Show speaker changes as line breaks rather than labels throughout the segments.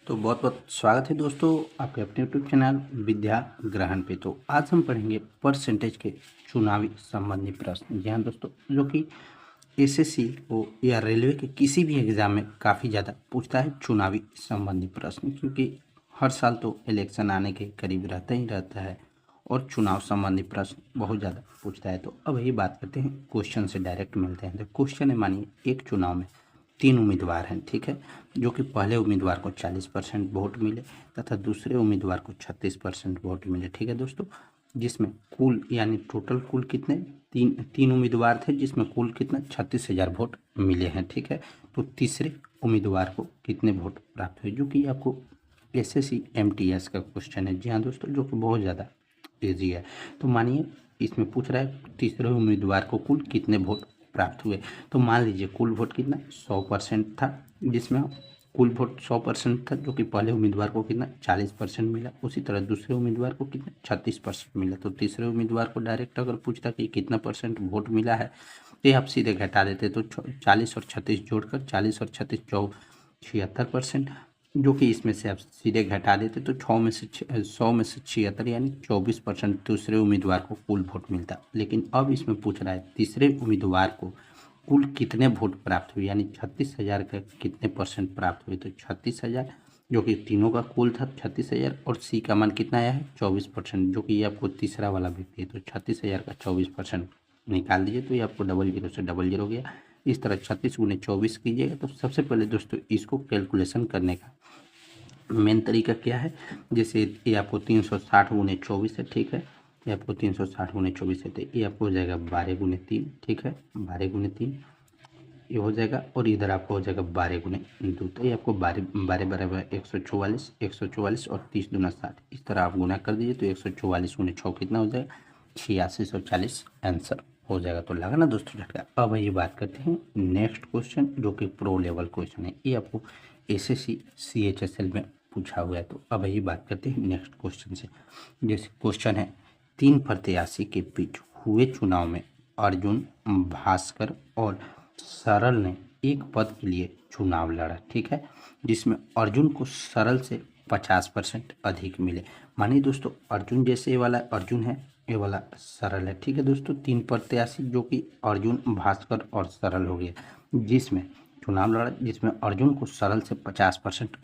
तो बहुत बहुत स्वागत है दोस्तों आपके अपने यूट्यूब चैनल विद्या ग्रहण पे। तो आज हम पढ़ेंगे परसेंटेज के चुनावी संबंधी प्रश्न। जी हाँ दोस्तों, जो कि एसएससी को या रेलवे के किसी भी एग्जाम में काफ़ी ज़्यादा पूछता है चुनावी संबंधी प्रश्न, क्योंकि हर साल तो इलेक्शन आने के करीब रहता ही रहता है और चुनाव संबंधी प्रश्न बहुत ज़्यादा पूछता है। तो अब यही बात करते हैं, क्वेश्चन से डायरेक्ट मिलते हैं। तो क्वेश्चन है, मानिए एक चुनाव में 3 उम्मीदवार हैं, ठीक है, जो कि पहले उम्मीदवार को 40% वोट मिले तथा दूसरे उम्मीदवार को 36% वोट मिले, ठीक है दोस्तों, जिसमें कुल यानी टोटल कुल कितने तीन उम्मीदवार थे, जिसमें कुल कितना 36,000 वोट मिले हैं, ठीक है। तो तीसरे उम्मीदवार को कितने वोट प्राप्त हुए, जो कि आपको एसएससी एमटीएस का क्वेश्चन है। जी हाँ दोस्तों, जो कि बहुत ज़्यादा ईजी है। तो मानिए इसमें पूछ रहा है तीसरे उम्मीदवार को कुल कितने वोट प्राप्त हुए। तो मान लीजिए कुल वोट कितना 100% था, जिसमें कुल वोट 100% था, जो कि पहले उम्मीदवार को कितना 40% मिला। उसी तरह दूसरे उम्मीदवार को कितना 36% मिला। तो तीसरे उम्मीदवार को डायरेक्ट अगर पूछता कि कितना परसेंट वोट मिला है, तो आप सीधे घटा देते। तो 40 और 36 जोड़कर 40 और 36 76%, जो कि इसमें से आप सीधे घटा देते तो 100 में से 76 यानी 24% दूसरे उम्मीदवार को कुल वोट मिलता। लेकिन अब इसमें पूछ रहा है तीसरे उम्मीदवार को कुल कितने वोट प्राप्त हुए, यानी 36,000 का कितने परसेंट प्राप्त हुए। तो 36,000 जो कि तीनों का कुल था 36,000, और सी का मान कितना आया है 24%, जो कि ये आपको तीसरा वाला व्यक्ति है। तो 36,000 का 24% निकाल दीजिए, तो ये आपको 00 से 00 गया। इस तरह 36 गुने 24 कीजिएगा। तो सबसे पहले दोस्तों इसको कैलकुलेशन करने का मेन तरीका क्या है, जैसे ये आपको 360 गुने 24 है, ठीक है, ये आपको 360 गुने 24 है, तो ये आपको हो जाएगा 12 गुने 3, ठीक है, 12 गुने 3 ये हो जाएगा, और इधर आपको हो जाएगा 12 गुने 2, तो ये आपको 12 बराबर 144 और 30 दूना 60, इस तरह आप गुना कर दीजिए। तो 144 गुने 6 कितना हो जाएगा 8640 आंसर हो जाएगा। तो लगा ना दोस्तों झटका। अब ये बात करते हैं नेक्स्ट क्वेश्चन, जो कि प्रो लेवल क्वेश्चन है, ये आपको एसएससी सीएचएसएल में पूछा हुआ है। तो अब यही बात करते हैं नेक्स्ट क्वेश्चन से। जैसे क्वेश्चन है, 3 प्रत्याशी के बीच हुए चुनाव में अर्जुन, भास्कर और सरल ने एक पद के लिए चुनाव लड़ा, ठीक है, जिसमें अर्जुन को सरल से 50% अधिक मिले। मानिए दोस्तों अर्जुन जैसे ये वाला अर्जुन है, ये वाला सरल है, ठीक है दोस्तों। 3 प्रत्याशी जो कि अर्जुन, भास्कर और सरल हो गया, जिसमें चुनाव लड़ा, जिसमें अर्जुन को सरल से 50%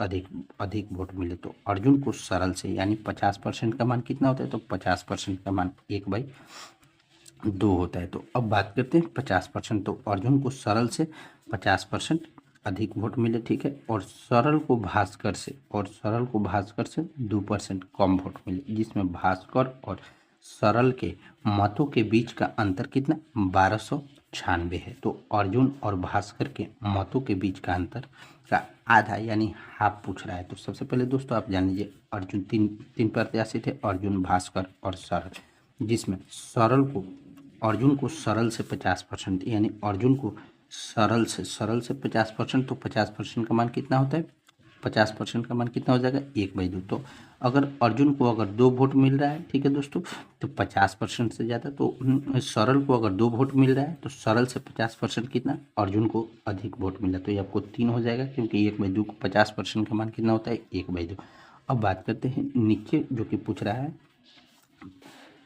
अधिक वोट मिले। तो अर्जुन को सरल से यानी 50% का मान कितना होता है, तो 50% का मान 1/2 होता है। तो अब बात करते हैं 50%। तो अर्जुन को सरल से 50% अधिक वोट मिले, ठीक है, और सरल को भास्कर से 2% कम वोट मिले, जिसमें भास्कर और सरल के मतों के बीच का अंतर कितना 1296 है। तो अर्जुन और भास्कर के मतों के बीच का अंतर का आधा यानी हाफ पूछ रहा है। तो सबसे पहले दोस्तों आप जान लीजिए अर्जुन तीन प्रत्याशी थे, अर्जुन, भास्कर और सरल, जिसमें अर्जुन को सरल से 50% यानी अर्जुन को सरल से 50%, तो 50% का मान कितना होता है, 50% का मान कितना हो जाएगा 1/2। तो अगर अर्जुन को अगर 2 वोट मिल रहा है, ठीक है दोस्तों, तो 50% से ज़्यादा, तो सरल को अगर 2 वोट मिल रहा है तो सरल से 50% कितना अर्जुन को अधिक वोट मिला। तो ये आपको 3 हो जाएगा, क्योंकि 1/2 को 50% का मान कितना होता है 1/2। अब बात करते हैं नीचे जो कि पूछ रहा है,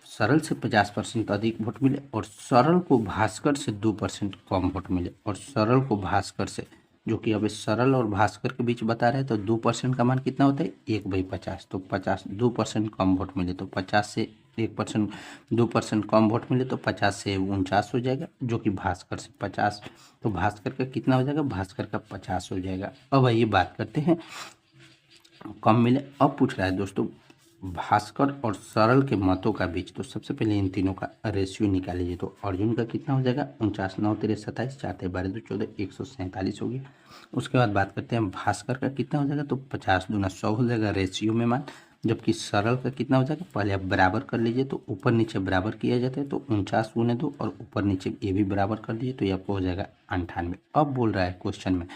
सरल से 50% अधिक वोट मिले और सरल को भास्कर से 2% कम वोट मिले, और सरल को भास्कर से, जो कि अब सरल और भास्कर के बीच बता रहे हैं, तो 2% का मान कितना होता है 1/50। तो 2% कम वोट मिले, तो 50 से 1% 2% कम वोट मिले, तो 50 से 49 हो जाएगा, जो कि भास्कर से 50, तो भास्कर का कितना हो जाएगा, भास्कर का 50 हो जाएगा। अब आइए बात करते हैं कम मिले। अब पूछ रहा है दोस्तों भास्कर और सरल के मतों का बीच। तो सबसे पहले इन तीनों का रेशियो निकाल लीजिए। तो अर्जुन का कितना हो जाएगा 49, 9 तेरे 27, 4 तेरे 12, 2 14, 147 हो गया। उसके बाद बात करते हैं भास्कर का कितना हो जाएगा, तो 50 दूना 100 हो जाएगा रेशियो में मान। जबकि सरल का कितना हो जाएगा, पहले आप बराबर कर लीजिए, तो ऊपर नीचे बराबर किया जाता है, तो 49 गुने 2 और ऊपर नीचे ये भी बराबर कर लीजिए, तो ये आपको हो जाएगा 98। अब बोल रहा है क्वेश्चन में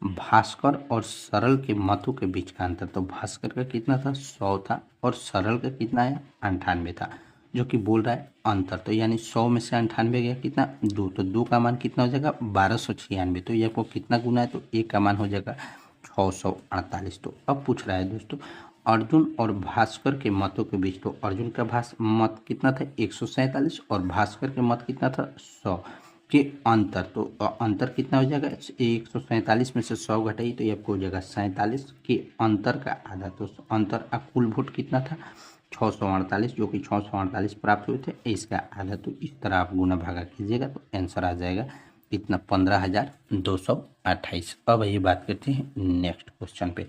भास्कर और सरल के मतों के बीच का अंतर। तो भास्कर का कितना था 100 था, और सरल का कितना है 98 था, जो कि बोल रहा है अंतर। तो यानी 100 में से 98 गया कितना 2, तो 2 का मान कितना हो जाएगा 1296। तो ये आपको कितना गुना है, तो 1 का मान हो जाएगा 648। तो अब पूछ रहा है दोस्तों अर्जुन और भास्कर के मतों के बीच, तो अर्जुन का मत कितना था 147 और भास्कर के मत कितना था 100 के अंतर। तो अंतर कितना हो जाएगा 147 में से 100 घटाइए तो ये आपको हो जाएगा 47 के अंतर का आधा। तो अंतर कुल वोट कितना था 648, जो कि 648 प्राप्त हुए थे, इसका आधा। तो इस तरह आप गुना भागा कीजिएगा तो आंसर आ जाएगा इतना 15,228। अब ये बात करते हैं नेक्स्ट क्वेश्चन पे।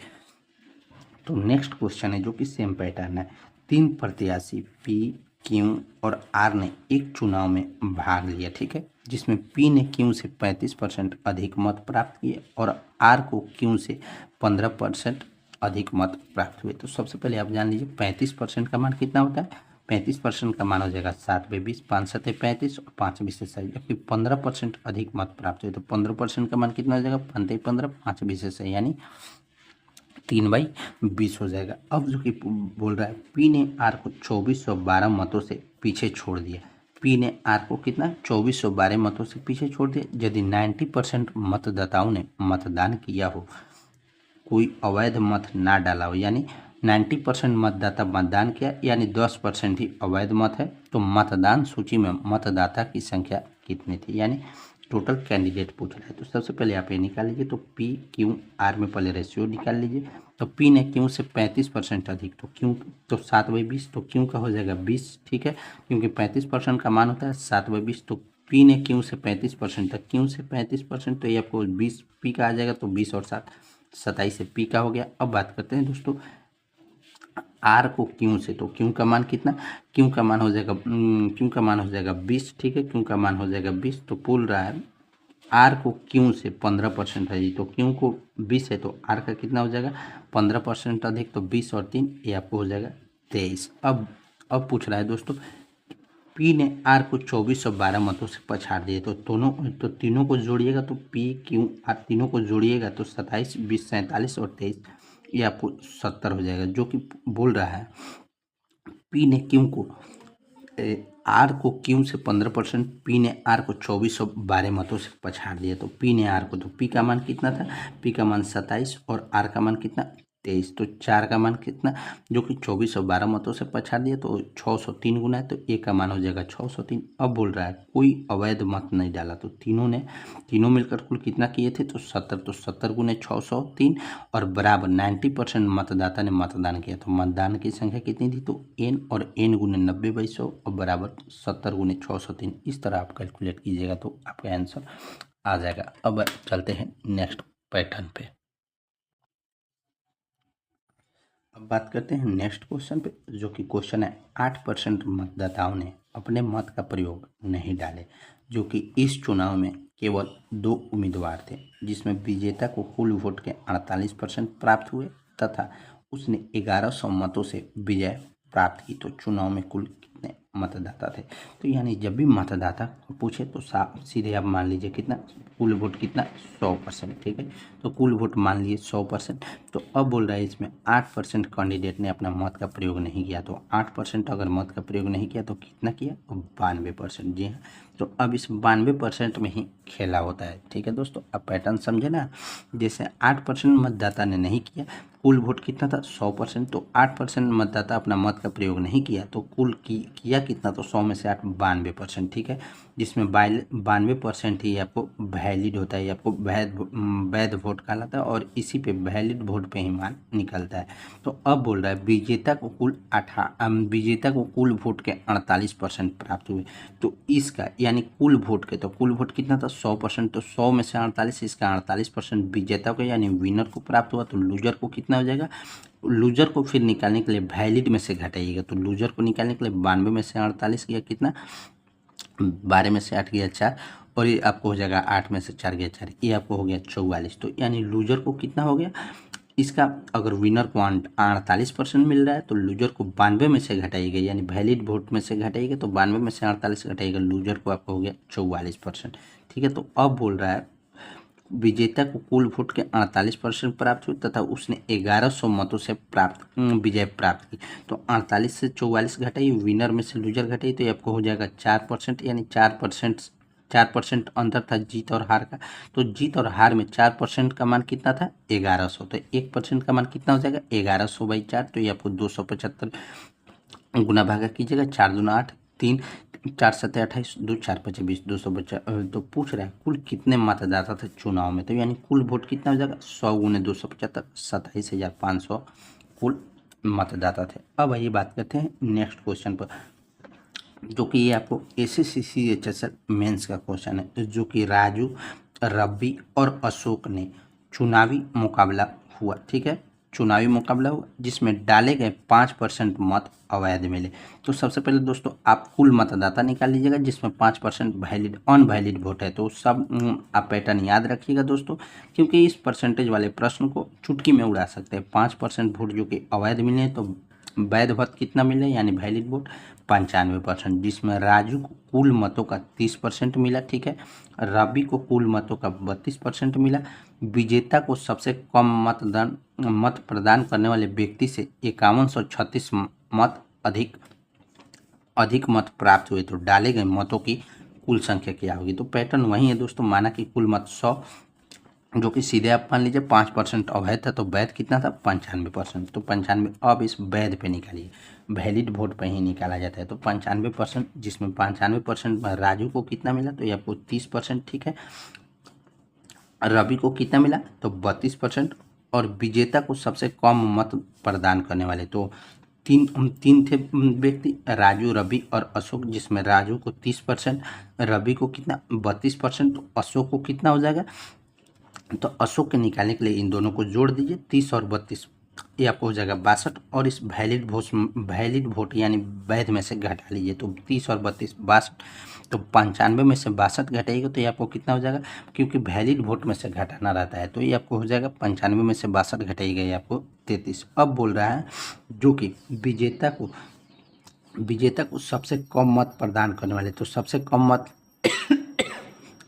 तो नेक्स्ट क्वेश्चन है जो कि सेम पैटर्न है। 3 प्रत्याशी पी, क्यू और आर ने एक चुनाव में भाग लिया, ठीक है, जिसमें पी ने क्यू से 35% अधिक मत प्राप्त किए और आर को क्यू से 15% अधिक मत प्राप्त हुए। तो सबसे पहले आप जान लीजिए 35% का मान कितना होता है। 35% का मान हो जाएगा 7/20, 5 7 35 और 5 20 सही। जबकि 15% अधिक मत प्राप्त हुए तो 15% का मान कितना हो जाएगा 15 15 5 20 सही, यानी 3/20 हो जाएगा। अब जो कि बोल रहा है पी ने आर को 2412 मतों से पीछे छोड़ दिया। पी ने आर को कितना 2412 मतों से पीछे छोड़ दिया। यदि 90% मतदाताओं ने मतदान किया हो, कोई अवैध मत ना डाला हो, यानी 90% मतदाता मतदान किया, यानी 10% ही अवैध मत है, तो मतदान सूची में मतदाता की संख्या कितनी थी, यानी टोटल कैंडिडेट पूछ रहा है। तो सबसे पहले आप ये निकाल लीजिए। तो पी क्यू आर में पहले रेशियो निकाल लीजिए। तो पी ने क्यू से 35% अधिक, तो क्यू तो 7/20, तो क्यू का हो जाएगा 20, ठीक है, क्योंकि 35% का मान होता है 7/20। तो पी ने क्यू से 35% तक, क्यू से 35%, तो ये आपको 20 पी का आ जाएगा। तो 20 और 7 27 से पी का हो गया। अब बात करते हैं दोस्तों आर को क्यू से। तो क्यू का मान कितना, क्यू का मान हो जाएगा 20, ठीक है, क्यू का मान हो जाएगा 20। तो बोल रहा है आर को क्यू से 15% है जी, तो क्यू को 20 है तो आर का कितना हो जाएगा 15% अधिक, तो 20 और 3 ये आपको हो जाएगा 23। अब पूछ रहा है दोस्तों पी ने आर को 2412 मतों से पछाड़ दिए। तो तीनों को जोड़िएगा तो पी क्यू आर तीनों को जोड़िएगा तो 27 20 47 और 23 ये आपको 70 हो जाएगा। जो कि बोल रहा है पी ने क्यू को आर को क्यू से 15%, पी ने आर को 2412 मतों से पछाड़ दिया। तो पी ने आर को, तो पी का मान कितना था, पी का मान 27 और आर का मान कितना 23। तो 4 का मान कितना, जो कि 2412 मतों से पछाड़ दिया, तो 603 गुना है, तो ए का मान हो जाएगा 603। अब बोल रहा है कोई अवैध मत नहीं डाला। तो तीनों मिलकर कुल कितना किए थे, तो 70। तो 70 गुने 603 और बराबर 90% मतदाता ने मतदान किया। तो मतदान की संख्या कितनी थी, तो एन, और एन गुने 90/100 और बराबर 70 गुने 603। इस तरह आप कैलकुलेट कीजिएगा तो आपका आंसर आ जाएगा। अब चलते हैं नेक्स्ट पैटर्न पे। अब बात करते हैं नेक्स्ट क्वेश्चन पे, जो कि क्वेश्चन है 8% मतदाताओं ने अपने मत का प्रयोग नहीं डाले, जो कि इस चुनाव में केवल 2 उम्मीदवार थे, जिसमें विजेता को कुल वोट के 48% प्राप्त हुए तथा उसने 1100 मतों से विजय प्राप्त की। तो चुनाव में कुल कितने मतदाता थे। तो यानी जब भी मतदाता पूछे तो सीधे आप मान लीजिए कितना कुल वोट कितना 100%, ठीक है, तो कुल वोट मान लिए 100%। तो अब बोल रहा है इसमें 8% कैंडिडेट ने अपना मत का प्रयोग नहीं किया। तो 8% अगर मत का प्रयोग नहीं किया तो कितना किया, 92%। जी हाँ, तो अब इस 92% में ही खेला होता है, ठीक है दोस्तों। अब पैटर्न समझे ना, जैसे 8% मतदाता ने नहीं किया, कुल वोट कितना था 100%, तो 8% मतदाता अपना मत का प्रयोग नहीं किया, तो कुल किया कितना, तो 100 में से 8 92%, ठीक है, जिसमें 92% ही आपको वैलिड होता है, आपको वैध वोट कहलाता है और इसी पे वैलिड वोट पे ही मान निकलता है। तो अब बोल रहा है विजेता को कुल वोट के 48% प्राप्त हुए। तो इसका यानी कुल वोट के, तो कुल वोट कितना था 100%, तो 100 में से 48, इसका 48% विजेता को यानी विनर को प्राप्त हुआ। तो लूजर को कितना हो जाएगा, लूजर को फिर निकालने के लिए वैलिड में से घटाइएगा। तो लूजर को निकालने के लिए 92 में से 48 गया कितना, 12 में से 8 गया 4, और ये आपको हो जाएगा 8 में से 4 गया 4, ये आपको हो गया 44। तो यानी लूजर को कितना हो गया, इसका अगर विनर को 48% मिल रहा है तो लूजर को 92 में से घटाइएगा, यानी वैलिड वोट में से घटाइएगा, तो 92 में से 48 घटाइएगा, लूजर को आपको हो गया 44%, ठीक है। तो अब बोल रहा है विजेता को कुल वोट के 48% प्राप्त हुए तथा उसने 1100 मतों से विजय प्राप्त की। तो 48 से 44 घटाइए, विनर में से लूजर घटाइए, तो ये आपको हो जाएगा 4%, यानी 4% 4% अंतर था जीत और हार का। तो जीत और हार में 4% का मान कितना था 1100, तो 1% का मान कितना हो जाएगा 1100/4। तो ये आपको 275 गुना भागा कीजिएगा, 4 दूना 8, 3 4 7 28, 2 4 5 20, 250। तो पूछ रहा है कुल कितने मतदाता थे चुनाव में, तो यानी कुल वोट कितना हो जाएगा 100 गुने 275, 27,500 कुल मतदाता थे। अब आइए बात करते हैं नेक्स्ट क्वेश्चन पर, जो कि ये आपको एसएससी CHSL मेंस का क्वेश्चन है, जो कि राजू, रब्बी और अशोक ने चुनावी मुकाबला हुआ। ठीक है, चुनावी मुकाबला हुआ जिसमें डाले गए 5% मत अवैध मिले। तो सबसे पहले दोस्तों आप कुल मतदाता निकाल लीजिएगा, जिसमें 5% वैलिड अनवैलिड वोट है। तो सब आप पैटर्न याद रखिएगा दोस्तों, क्योंकि इस परसेंटेज वाले प्रश्न को चुटकी में उड़ा सकते हैं। 5% वोट जो कि अवैध मिले हैं, तो वैध मत कितना मिले यानी वैलिड वोट 95%, जिसमें राजू को कुल मतों का 30% मिला। ठीक है, रवि को कुल मतों का 32% मिला। विजेता को सबसे कम मत प्रदान करने वाले व्यक्ति से 5136 मत अधिक मत प्राप्त हुए। तो डाले गए मतों की कुल संख्या क्या होगी, तो पैटर्न वही है दोस्तों। माना कि कुल मत 100, जो कि सीधे आप मान लीजिए 5% अवैध था, तो वैध कितना था 95%। तो 95, अब इस वैध पे निकालिए, वैलिड वोट पे ही निकाला जाता है। तो 95%, जिसमें 95% राजू को कितना मिला, तो ये आपको 30%। ठीक है, रवि को कितना मिला, तो 32%। और विजेता को सबसे कम मत प्रदान करने वाले, तो तीन थे व्यक्ति, राजू, रवि और अशोक, जिसमें राजू को 30%, रवि को कितना 32%, तो अशोक को कितना हो जाएगा, तो अशोक के निकालने के लिए इन दोनों को जोड़ दीजिए, 30 और 32, ये आपको हो जाएगा 62। और इस वैलिड वोट यानी वैध में से घटा लीजिए, तो 30 और 32 62, तो 95 में से 62 घटाइएगा, तो ये आपको कितना हो जाएगा, क्योंकि वैलिड वोट में से घटाना रहता है। तो ये आपको हो जाएगा 95 में से 62 घटाइएगा, ये आपको 33। अब बोल रहा है जो कि विजेता को सबसे कम मत प्रदान करने वाले, तो सबसे कम मत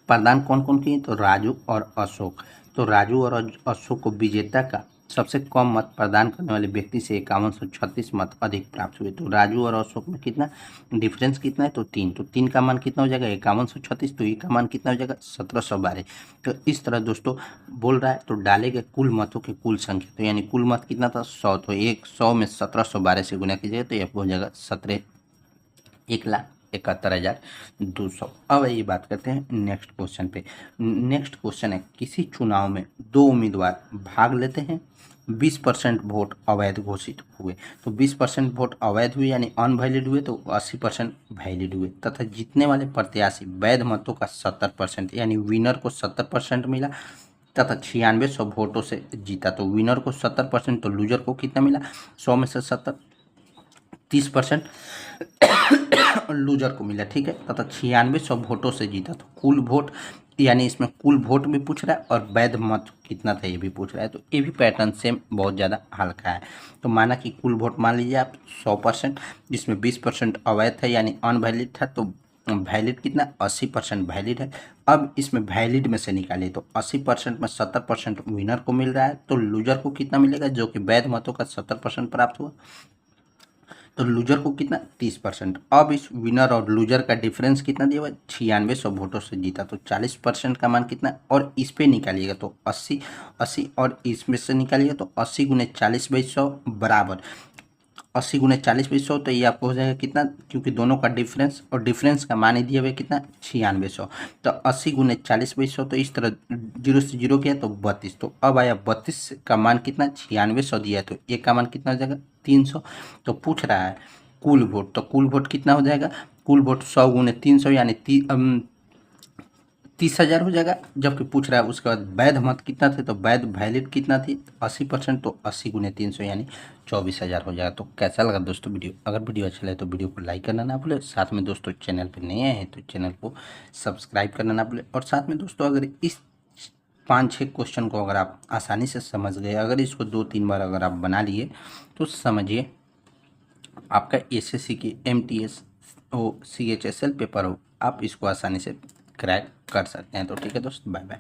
प्रदान कौन कौन किए, तो राजू और अशोक। तो राजू और अशोक को विजेता का सबसे कम मत प्रदान करने वाले व्यक्ति से 5136 मत अधिक प्राप्त हुए। तो राजू और अशोक में कितना डिफरेंस कितना है, तो 3। तो 3 का मान कितना हो जाएगा 5136, तो ये का मान कितना हो जाएगा 1712। तो इस तरह दोस्तों बोल रहा है। तो डाले गए कुल मतों की कुल संख्या, तो यानी कुल मत कितना था 100, तो 100 में 1712 से गुना कीजिएगा, तो ये आपको हो जाएगा 1,71,200। अब ये बात करते हैं नेक्स्ट क्वेश्चन पे। नेक्स्ट क्वेश्चन है, किसी चुनाव में 2 उम्मीदवार भाग लेते हैं, 20% वोट अवैध घोषित हुए। तो 20% वोट अवैध हुए यानी अनवैलिड हुए, तो 80% वैलिड हुए, तथा जीतने वाले प्रत्याशी वैध मतों का 70% यानी विनर को 70% मिला, तथा 9600 वोटों से जीता। तो विनर को 70%, तो लूजर को कितना मिला 100 में से 70, 30% लूजर को मिला। ठीक है, तथा 9600 वोटों से जीता। तो कुल वोट यानी इसमें कुल वोट भी पूछ रहा है और वैध मत कितना था ये भी पूछ रहा है। तो ये भी पैटर्न सेम बहुत ज़्यादा हल्का है। तो माना कि कुल वोट मान लीजिए आप 100%, जिसमें 20% अवैध था यानी अनवैलिड था, तो वैलिड कितना 80% वैलिड है। अब इसमें वैलिड में से निकालिए, तो 80% में 70% विनर को मिल रहा है, तो लूजर को कितना मिलेगा, जो कि वैध मतों का 70% प्राप्त हुआ, तो लूजर को कितना 30%। अब इस विनर और लूजर का डिफरेंस कितना दिया हुआ 9600 वोटों से जीता, तो 40% का मान कितना, और इस पे निकालिएगा तो 80 और इसमें से निकालिएगा तो 80 गुने 40/100 बराबर 80 गुने 40/100, तो ये आपको हो जाएगा कितना, क्योंकि दोनों का डिफरेंस और डिफरेंस का मान ही दिया हुआ कितना 9600, तो 80 गुने 40/100, तो इस तरह 0 से 0 किया तो 32। तो अब आया 32 का मान कितना 9600 दिया है, तो ये का मान कितना हो जाएगा 300। तो पूछ रहा है कुल वोट, तो कुल वोट कितना हो जाएगा, कुल वोट 100 गुने 300 यानी 30,000 हो जाएगा। जबकि पूछ रहा है उसके बाद वैध मत कितना थे, तो वैध वैलिड कितना थी 80%, तो 80 गुने 300 यानी 24,000 हो जाएगा। तो कैसा लगा दोस्तों वीडियो, अगर वीडियो अच्छा लगे तो वीडियो को लाइक करना ना भूले, साथ में दोस्तों चैनल पे नए हैं तो चैनल को सब्सक्राइब करना ना भूले। और साथ में दोस्तों अगर इस 5-6 क्वेश्चन को अगर आप आसानी से समझ गए, अगर इसको 2-3 बार अगर आप बना लिए, तो समझिए आपका एसएससी की MTS हो CHSL पेपर हो, आप इसको आसानी से क्रैक कर सकते हैं। तो ठीक है दोस्त, बाय बाय।